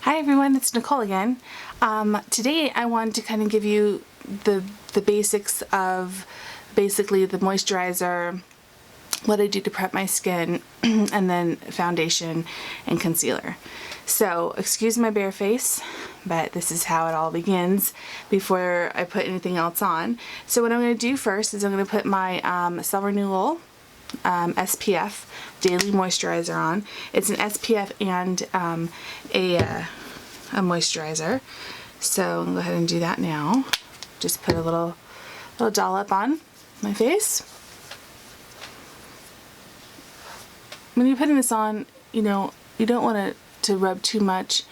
Hi everyone, it's Nicole again. Today I wanted to kind of give you the basics of basically the moisturizer, what I do to prep my skin, and then foundation and concealer. So excuse my bare face, but this is how it all begins before I put anything else on. So what I'm going to do first is I'm going to put my Cell Renewal SPF Daily Moisturizer on. It's an SPF and a moisturizer. So I'm going to go ahead and do that now. Just put a little dollop on my face. When you're putting this on, you know, you don't want it to rub too much.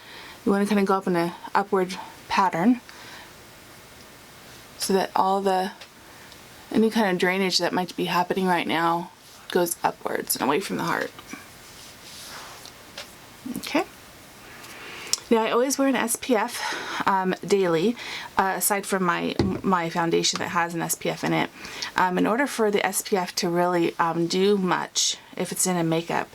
You want to kind of go up in an upward pattern so that any kind of drainage that might be happening right now goes upwards and away from the heart. Okay. Now I always wear an SPF daily, aside from my foundation that has an SPF in it. In order for the SPF to really do much, if it's in a makeup,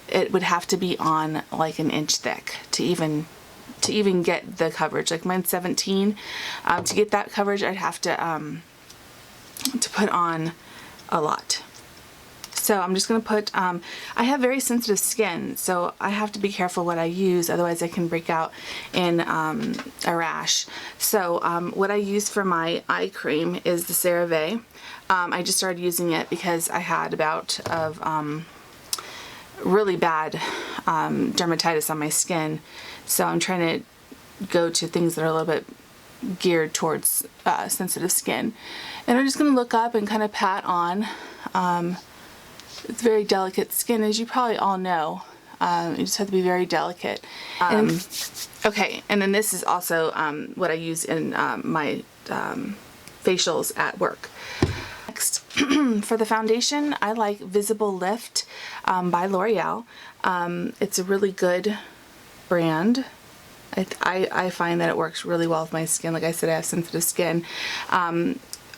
it would have to be on like an inch thick to even get the coverage. Like mine's 17. To get that coverage, I'd have to put on a lot. So I'm just going to put, I have very sensitive skin, so I have to be careful what I use, otherwise I can break out in a rash. So what I use for my eye cream is the CeraVe. I just started using it because I had a bout of really bad dermatitis on my skin. So I'm trying to go to things that are a little bit geared towards sensitive skin. And I'm just going to look up and kind of pat on. It's very delicate skin, as you probably all know. You just have to be very delicate. Okay, and then this is also what I use in my facials at work. Next, for the foundation, I like Visible Lift by L'Oreal. It's a really good brand. I find that it works really well with my skin. Like I said, I have sensitive skin.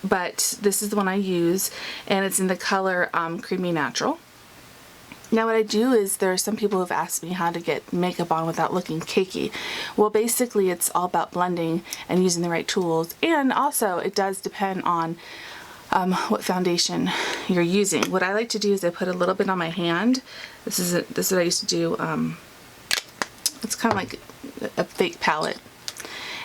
But this is the one I use, and it's in the color Creamy Natural. Now what I do is, there are some people who have asked me how to get makeup on without looking cakey. Well, basically it's all about blending and using the right tools, and also it does depend on what foundation you're using. What I like to do is I put a little bit on my hand. This is what I used to do. It's kind of like a fake palette,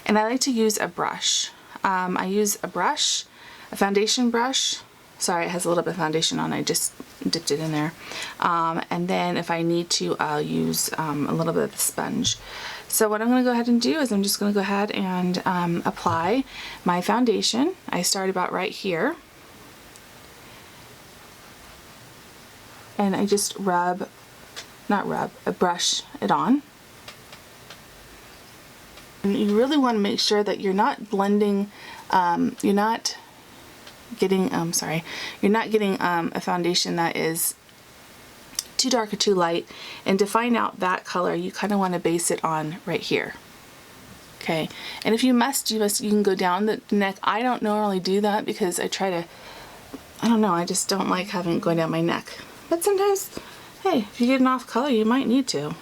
and I like to use a brush. I use a foundation brush. Sorry, it has a little bit of foundation on. I just dipped it in there. And then if I need to, I'll use a little bit of the sponge. So what I'm going to go ahead and do is I'm just going to go ahead and apply my foundation. I start about right here. And I just brush it on. And you really want to make sure that you're not blending, you're not getting a foundation that is too dark or too light. And to find out that color, you kind of want to base it on right here. Okay, and if you can go down the neck. I don't normally do that because I don't know, I just don't like having it going down my neck. But sometimes, hey, if you get an off color, you might need to.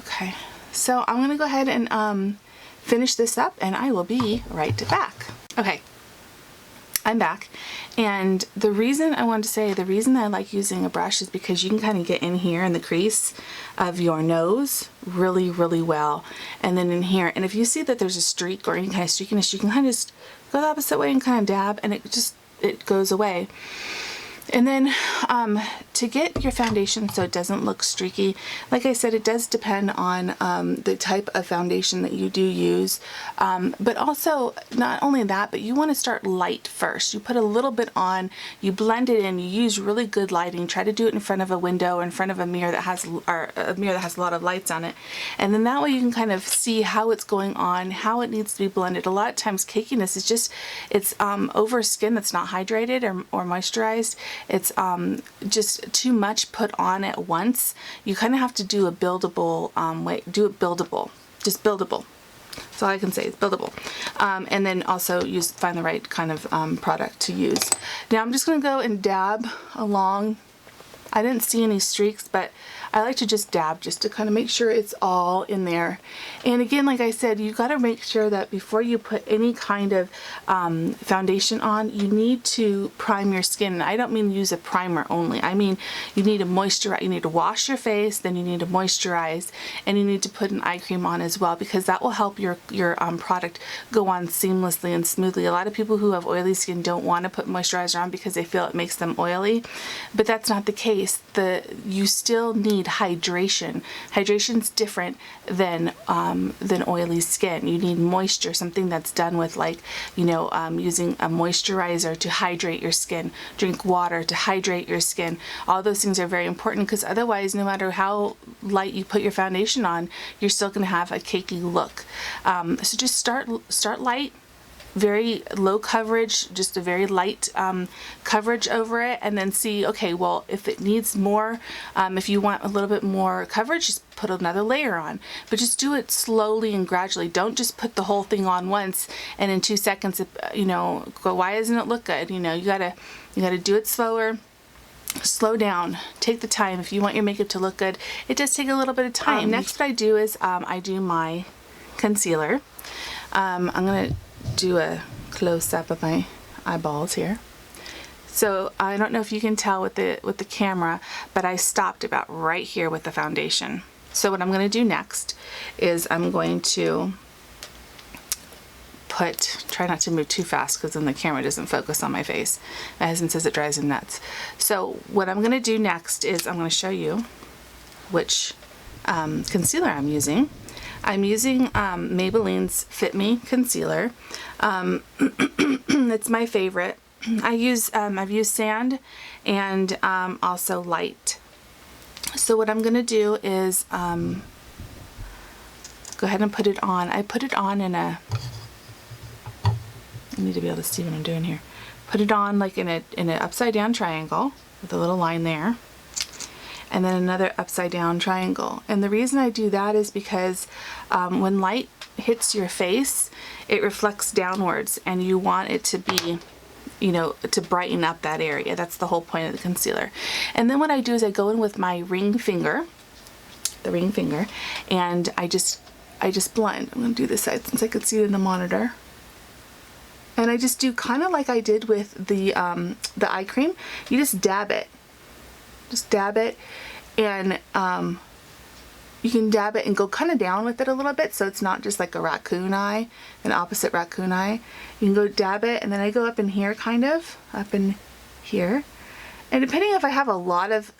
Okay, so I'm going to go ahead and finish this up, and I will be right back. Okay, I'm back, and the reason I like using a brush is because you can kind of get in here in the crease of your nose really, really well, and then in here. And if you see that there's a streak or any kind of streakiness, you can kind of just go the opposite way and kind of dab, and it goes away. And then to get your foundation so it doesn't look streaky, like I said, it does depend on the type of foundation that you do use. But also, not only that, but you want to start light first. You put a little bit on, you blend it in, you use really good lighting. Try to do it in front of a window or in front of a mirror that has a lot of lights on it. And then that way you can kind of see how it's going on, how it needs to be blended. A lot of times cakiness is it's over skin that's not hydrated or moisturized. It's just too much put on at once. You kind of have to do a buildable just buildable. That's all I can say, is buildable. And then also find the right kind of product to use. Now I'm just going to go and dab along. I didn't see any streaks, but I like to just dab just to kind of make sure it's all in there. And again, like I said, you got to make sure that before you put any kind of foundation on, you need to prime your skin. And I don't mean use a primer only. I mean you need to moisturize. You need to wash your face, then you need to moisturize, and you need to put an eye cream on as well, because that will help your product go on seamlessly and smoothly. A lot of people who have oily skin don't want to put moisturizer on because they feel it makes them oily, but that's not the case. You still need hydration. Hydration's different than oily skin. You need moisture, something that's done with, like, you know, using a moisturizer to hydrate your skin, drink water to hydrate your skin. All those things are very important, because otherwise, no matter how light you put your foundation on, you're still going to have a cakey look. So just start light, very low coverage, just a very light coverage over it, and then see, okay, well, if it needs more, if you want a little bit more coverage, just put another layer on. But just do it slowly and gradually. Don't just put the whole thing on once and in 2 seconds, you know, go, why doesn't it look good? You know, you gotta do it slower. Slow down, take the time. If you want your makeup to look good, it does take a little bit of time. Next, what I do is I do my concealer. I'm gonna do a close-up of my eyeballs here. So I don't know if you can tell with the camera, but I stopped about right here with the foundation. So what I'm going to do next is I'm going to try not to move too fast, because then the camera doesn't focus on my face. My husband says it drives him nuts. So what I'm going to do next is I'm going to show you which concealer I'm using. I'm using Maybelline's Fit Me concealer. It's my favorite. I've used sand and also light. So what I'm gonna do is go ahead and put it on. I put it on in a, I need to be able to see what I'm doing here. Put it on like in an upside down triangle with a little line there, and then another upside down triangle. And the reason I do that is because when light hits your face, it reflects downwards, and you want it to be, you know, to brighten up that area. That's the whole point of the concealer. And then what I do is I go in with my ring finger, and I just blend. I'm gonna do this side since I could see it in the monitor. And I just do kind of like I did with the eye cream. You just dab it. Just dab it, and you can dab it and go kind of down with it a little bit, so it's not just like a raccoon eye, an opposite raccoon eye. You can go dab it, and then I go up in here, kind of up in here, and depending if I have a lot of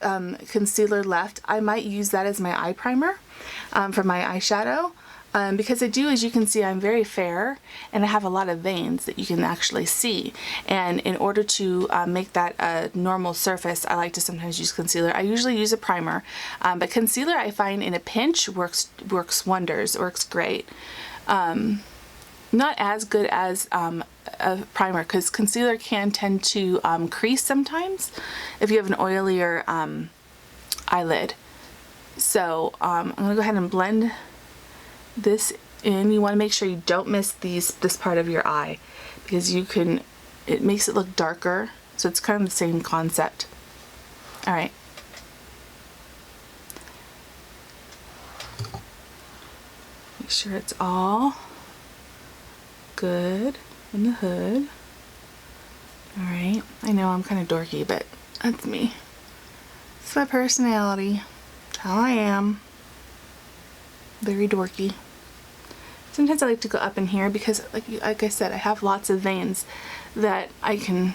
concealer left, I might use that as my eye primer for my eyeshadow. Because I do, as you can see, I'm very fair, and I have a lot of veins that you can actually see. And in order to make that a normal surface, I like to sometimes use concealer. I usually use a primer, but concealer I find in a pinch works wonders, works great. Not as good as a primer, because concealer can tend to crease sometimes if you have an oilier eyelid. So I'm going to go ahead and blend this in. You want to make sure you don't miss this part of your eye, because it makes it look darker. So it's kind of the same concept. All right. Make sure it's all good in the hood. All right. I know I'm kind of dorky, but that's me. It's my personality. It's how I am. Very dorky. Sometimes I like to go up in here because, like I said, I have lots of veins that I can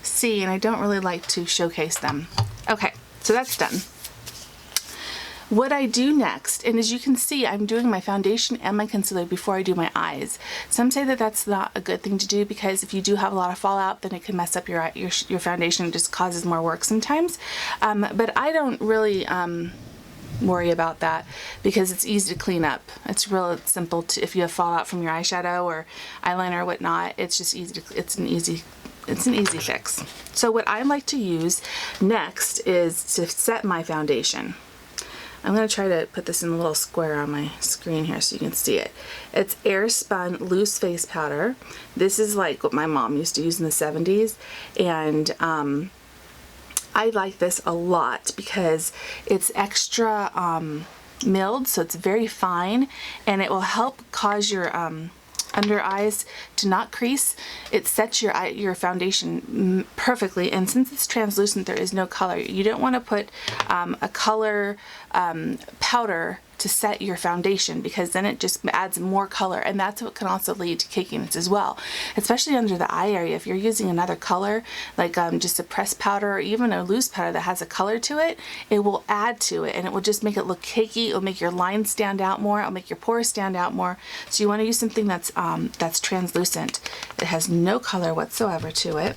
see, and I don't really like to showcase them. Okay, so that's done. What I do next, and as you can see, I'm doing my foundation and my concealer before I do my eyes. Some say that that's not a good thing to do, because if you do have a lot of fallout, then it can mess up your foundation. It just causes more work sometimes. But I don't really worry about that, because it's easy to clean up. It's real simple if you have fallout from your eyeshadow or eyeliner or whatnot. It's just easy it's an easy fix. So what I like to use next is to set my foundation. I'm going to try to put this in a little square on my screen here so you can see it. It's Airspun Loose Face Powder. This is like what my mom used to use in the 70s, and I like this a lot because it's extra milled, so it's very fine, and it will help cause your under eyes to not crease. It sets your foundation perfectly, and since it's translucent, there is no color. You don't want to put a color powder to set your foundation, because then it just adds more color, and that's what can also lead to cakiness as well, especially under the eye area. If you're using another color, like just a pressed powder or even a loose powder that has a color to it, it will add to it and it will just make it look cakey. It will make your lines stand out more. It'll make your pores stand out more. So you want to use something that's translucent. It has no color whatsoever to it.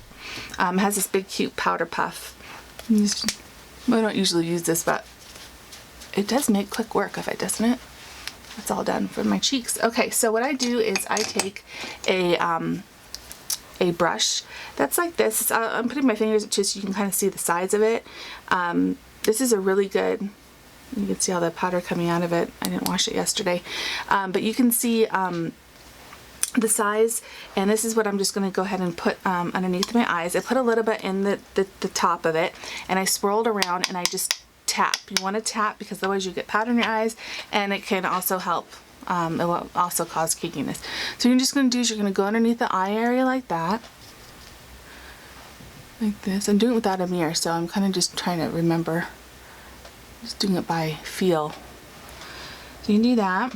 It has this big cute powder puff. I don't usually use this, but it does make quick work of it, doesn't it? It's all done for my cheeks. Okay, so what I do is I take a brush that's like this. I'm putting my fingers just so you can kind of see the sides of it. This is a really good, you can see all the powder coming out of it. I didn't wash it yesterday. But you can see the size, and this is what I'm just going to go ahead and put underneath my eyes. I put a little bit in the top of it, and I swirled around, and I just tap. You want to tap because otherwise you get powder in your eyes, and it can also help. It will also cause cakiness. So you're just going to do is you're going to go underneath the eye area like that, like this. I'm doing it without a mirror, so I'm kind of just trying to remember. Just doing it by feel. So you can do that.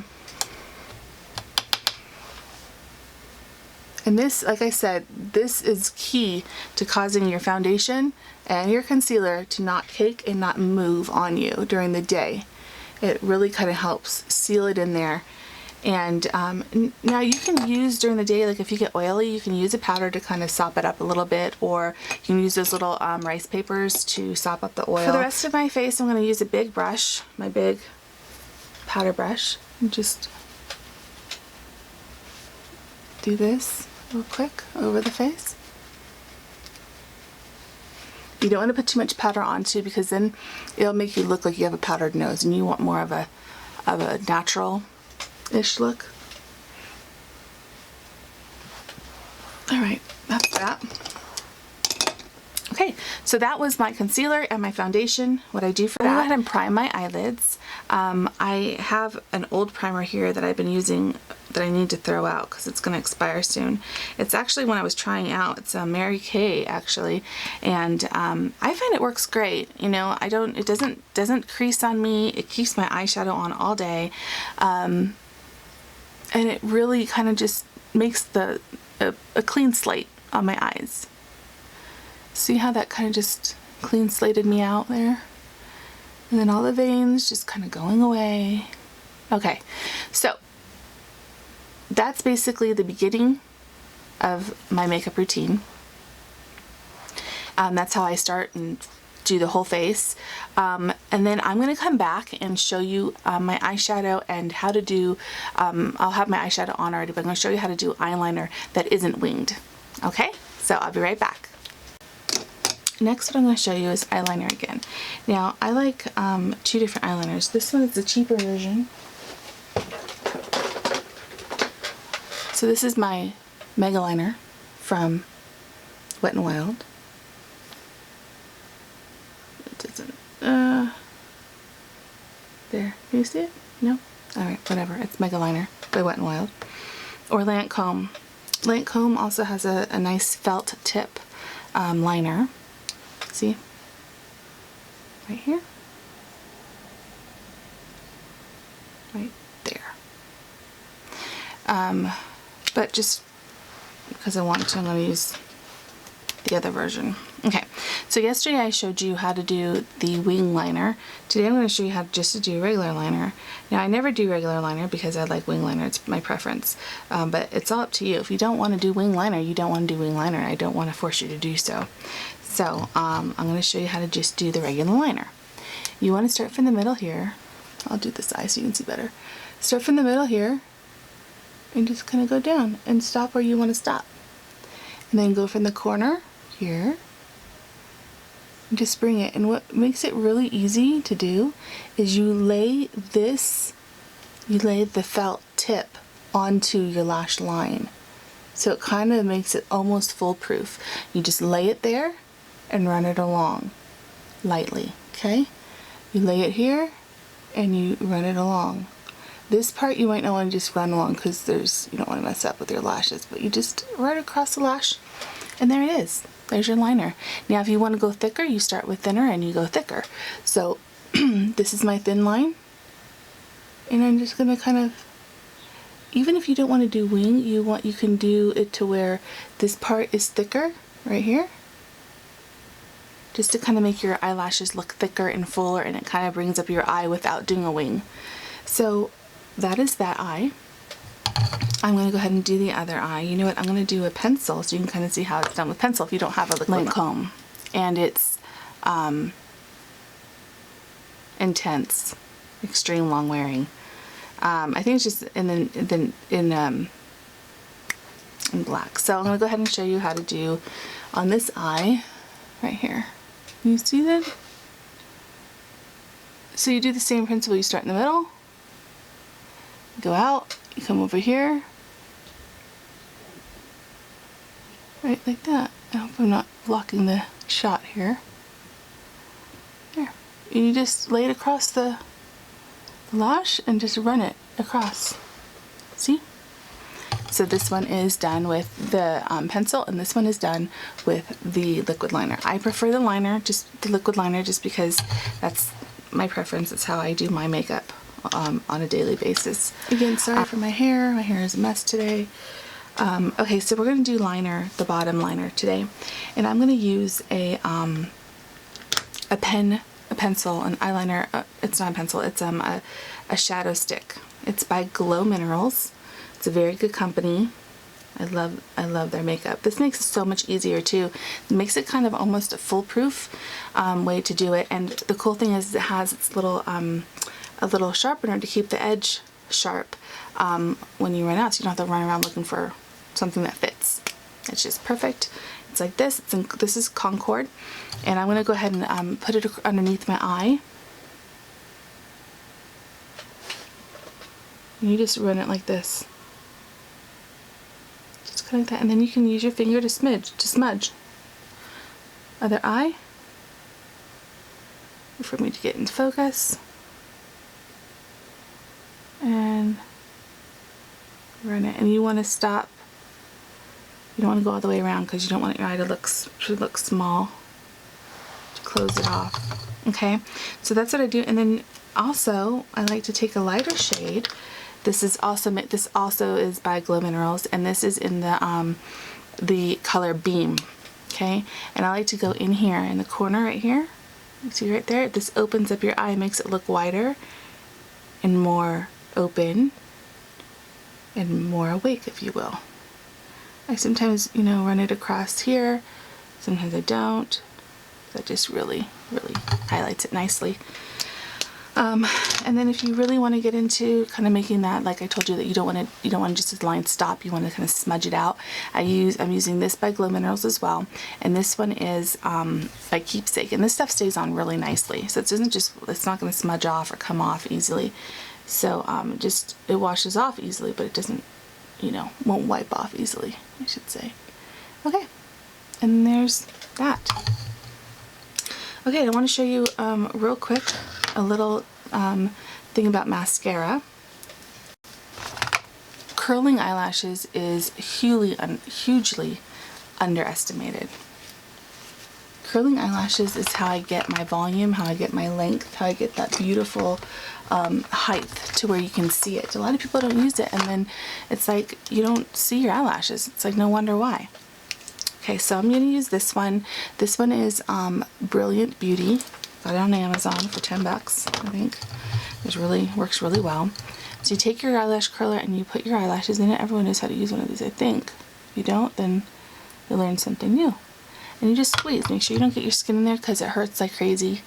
And this, like I said, this is key to causing your foundation and your concealer to not cake and not move on you during the day. It really kind of helps seal it in there. And now you can use during the day, like if you get oily, you can use a powder to kind of sop it up a little bit, or you can use those little rice papers to sop up the oil. For the rest of my face, I'm going to use a big brush, my big powder brush, and just do this real quick over the face. You don't want to put too much powder on too, because then it'll make you look like you have a powdered nose, and you want more of a natural-ish look. All right, that's that. Okay, so that was my concealer and my foundation. What I do for that, I'm going to go ahead and prime my eyelids. I have an old primer here that I've been using that I need to throw out because it's going to expire soon. It's actually one I was trying out. It's a Mary Kay actually, and I find it works great. You know, it doesn't crease on me. It keeps my eyeshadow on all day, and it really kind of just makes a clean slate on my eyes. See how that kind of just clean slated me out there? And then all the veins just kind of going away. Okay, so that's basically the beginning of my makeup routine. That's how I start and do the whole face. And then I'm going to come back and show you my eyeshadow and how to do, I'll have my eyeshadow on already, but I'm going to show you how to do eyeliner that isn't winged. Okay, so I'll be right back. Next, what I'm going to show you is eyeliner again. Now, I like two different eyeliners. This one is the cheaper version. So this is my Mega Liner from Wet n Wild. It doesn't, there, can you see it? No? Alright, whatever, it's Mega Liner by Wet n Wild. Or Lancome. Lancome also has a nice felt tip liner. See? Right here. Right there. But just because I want to, I'm going to use the other version. Okay, so yesterday I showed you how to do the wing liner. Today I'm going to show you how just to do regular liner. Now I never do regular liner because I like wing liner, it's my preference. But it's all up to you. If you don't want to do wing liner, you don't want to do wing liner. I don't want to force you to do so. So I'm going to show you how to just do the regular liner. You want to start from the middle here. I'll do this eye so you can see better. Start from the middle here and just kind of go down and stop where you want to stop. And then go from the corner here and just bring it. And what makes it really easy to do is you lay the felt tip onto your lash line. So it kind of makes it almost foolproof. You just lay it there and run it along. lightly, okay? You lay it here and you run it along. This part you might not want to just run along because you don't want to mess up with your lashes, but you just run across the lash and there it is. There's your liner. Now if you want to go thicker, you start with thinner and you go thicker. So this is my thin line, and I'm just going to kind of, even if you don't want to do wing, you can do it to where this part is thicker right here, just to kind of make your eyelashes look thicker and fuller, and it kind of brings up your eye without doing a wing. So that is that eye. I'm going to go ahead and do the other eye. You know what, I'm going to do a pencil so you can kind of see how it's done with pencil if you don't have a liquid comb. And it's intense, extreme long wearing. I think it's just in black. So I'm going to go ahead and show you how to do on this eye right here. You see that? So you do the same principle. You start in the middle, go out, you come over here, right like that. I hope I'm not blocking the shot here. There. And you just lay it across the lash and just run it across. See? So this one is done with the pencil, and this one is done with the liquid liner. I prefer the liner, just the liquid liner, just because that's my preference. It's how I do my makeup on a daily basis. Again, sorry for my hair. My hair is a mess today. Okay, so we're going to do liner, the bottom liner today, and I'm going to use a pencil, an eyeliner. It's not a pencil. It's a shadow stick. It's by Glow Minerals. It's a very good company. I love their makeup. This makes it so much easier too. It makes it kind of almost a foolproof way to do it. And the cool thing is it has its little a little sharpener to keep the edge sharp when you run out, so you don't have to run around looking for something that fits. It's just perfect. It's like this. This is Concord, and I'm going to go ahead and put it underneath my eye. And you just run it like this. Just kind of like that, and then you can use your finger to smudge. Other eye. For me to get into focus. And run it, and you want to stop. You don't want to go all the way around because you don't want your eye to look small. To close it off. Okay, so that's what I do. And then also I like to take a lighter shade. This also is by Glow Minerals, and this is in the color Beam. Okay, and I like to go in here in the corner right here. You see right there? This opens up your eye, makes it look wider and more open and more awake, if you will. I sometimes, run it across here. Sometimes I don't. That just really, really highlights it nicely. And then if you really want to get into kind of making that, like I told you, that you don't want to just line stop. You want to kind of smudge it out. I'm using this by Glow Minerals as well, and this one is by Keepsake, and this stuff stays on really nicely. So it's not going to smudge off or come off easily. So it washes off easily, but it doesn't, won't wipe off easily, I should say. Okay, and there's that. Okay, I want to show you real quick a little thing about mascara. Curling eyelashes is hugely underestimated. Curling eyelashes is how I get my volume, how I get my length, how I get that beautiful height to where you can see it. A lot of people don't use it, and then it's like you don't see your eyelashes. It's like no wonder why. Okay, so I'm going to use this one. This one is Brilliant Beauty. Got it on Amazon for 10 bucks, I think. Works really well. So you take your eyelash curler and you put your eyelashes in it. Everyone knows how to use one of these, I think. If you don't, then you'll learn something new. And you just squeeze. Make sure you don't get your skin in there because it hurts like crazy.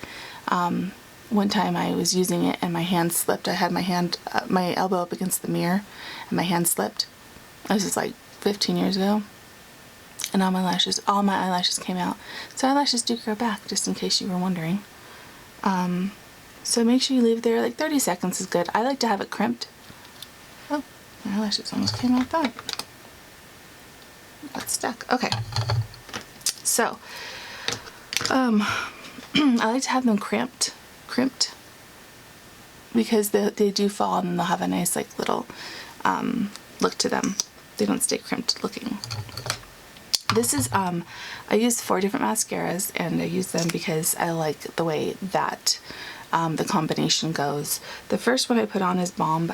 One time I was using it and my hand slipped. I had my elbow up against the mirror and my hand slipped. This was like 15 years ago. And all my eyelashes came out. So eyelashes do grow back, just in case you were wondering. So make sure you leave it there, like 30 seconds is good. I like to have it crimped. Oh, my eyelashes almost came out that. Got stuck. Okay. So, I like to have them crimped, because they do fall and they'll have a nice like little look to them. They don't stay crimped looking. This is, I use 4 different mascaras, and I use them because I like the way that the combination goes. The first one I put on is Balm.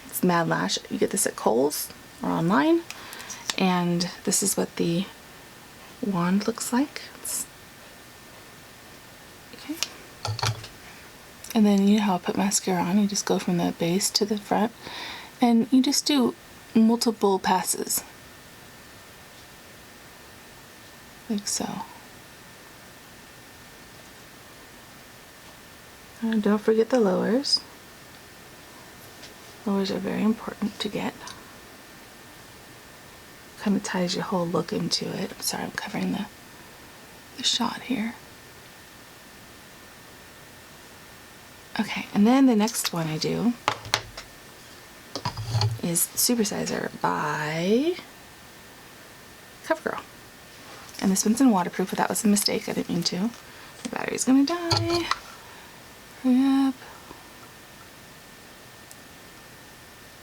It's Mad Lash. You get this at Kohl's or online, and this is what the wand looks like. Okay. And then you know how I put mascara on, you just go from the base to the front, and you just do multiple passes, like so. And don't forget the lowers. Lowers are very important to get. Kind of ties your whole look into it. I'm sorry, I'm covering the shot here. Okay, and then the next one I do is Supersizer by CoverGirl. And this one's in waterproof, but that was a mistake. I didn't mean to. The battery's gonna die. Hurry up.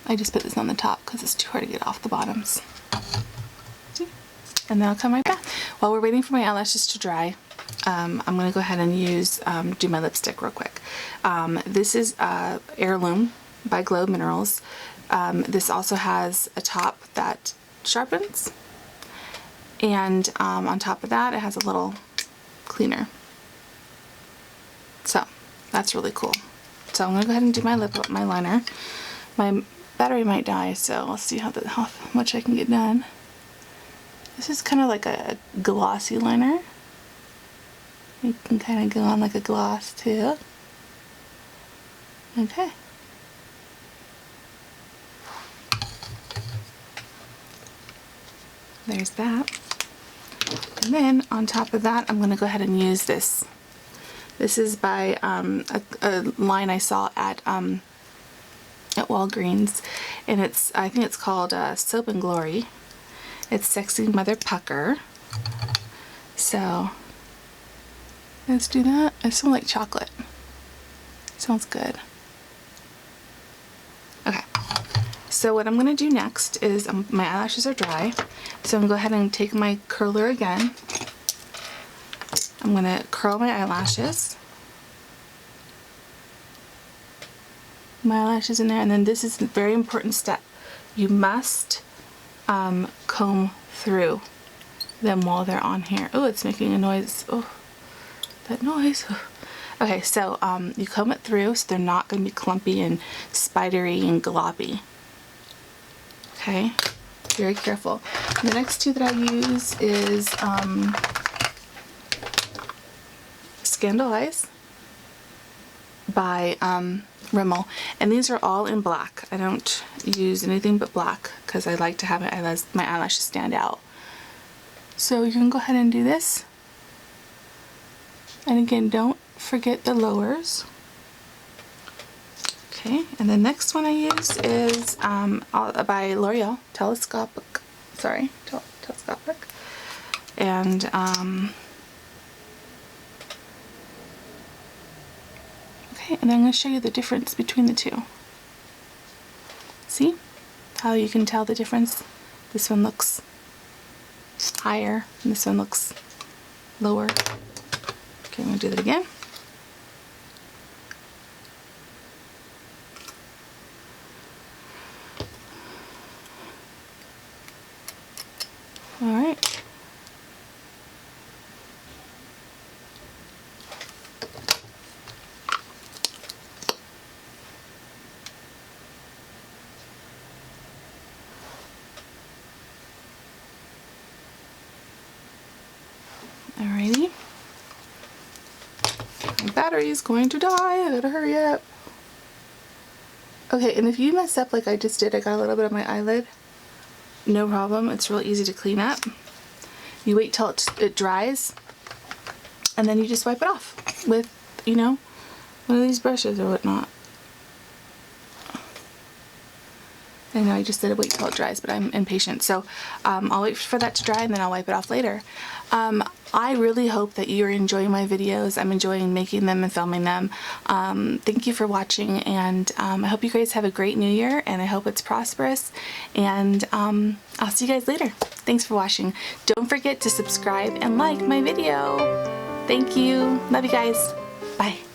I just put this on the top because it's too hard to get off the bottoms. See? And then I'll come right back. While we're waiting for my eyelashes to dry, I'm gonna go ahead and do my lipstick real quick. This is Heirloom by Glow Minerals. This also has a top that sharpens, and on top of that it has a little cleaner. So that's really cool. So I'm gonna go ahead and do my liner. My battery might die, so I'll see how much I can get done. This is kind of like a glossy liner. You can kind of go on like a gloss too. Okay. There's that. And then on top of that, I'm going to go ahead and use this. This is by a line I saw at Walgreens, and I think it's called Soap and Glory. It's Sexy Mother Pucker. So let's do that. I smell like chocolate. Sounds good. Okay. So what I'm going to do next is, my eyelashes are dry, so I'm going to go ahead and take my curler again. I'm going to curl my eyelashes. My eyelashes in there, and then this is a very important step. You must comb through them while they're on here. Oh, it's making a noise. Oh, that noise. Okay, so you comb it through so they're not going to be clumpy and spidery and gloppy. Okay, very careful. And the next two that I use is Scandal Eyes by Rimmel, and these are all in black. I don't use anything but black because I like to have my eyelashes stand out. So you can go ahead and do this, and again, don't forget the lowers. Okay, and the next one I use is by L'Oreal, Telescopic. Sorry, Telescopic. And okay, and then I'm going to show you the difference between the two. See how you can tell the difference? This one looks higher, and this one looks lower. Okay, I'm going to do that again. Alright. Alrighty. My battery is going to die. I gotta hurry up. Okay, and if you mess up like I just did, I got a little bit of my eyelid. No problem, it's real easy to clean up. You wait till it dries, and then you just wipe it off with, you know, one of these brushes or whatnot. I know I just said wait till it dries, but I'm impatient. So I'll wait for that to dry and then I'll wipe it off later. I really hope that you're enjoying my videos. I'm enjoying making them and filming them. Thank you for watching, and I hope you guys have a great new year, and I hope it's prosperous, and I'll see you guys later. Thanks for watching. Don't forget to subscribe and like my video. Thank you. Love you guys. Bye.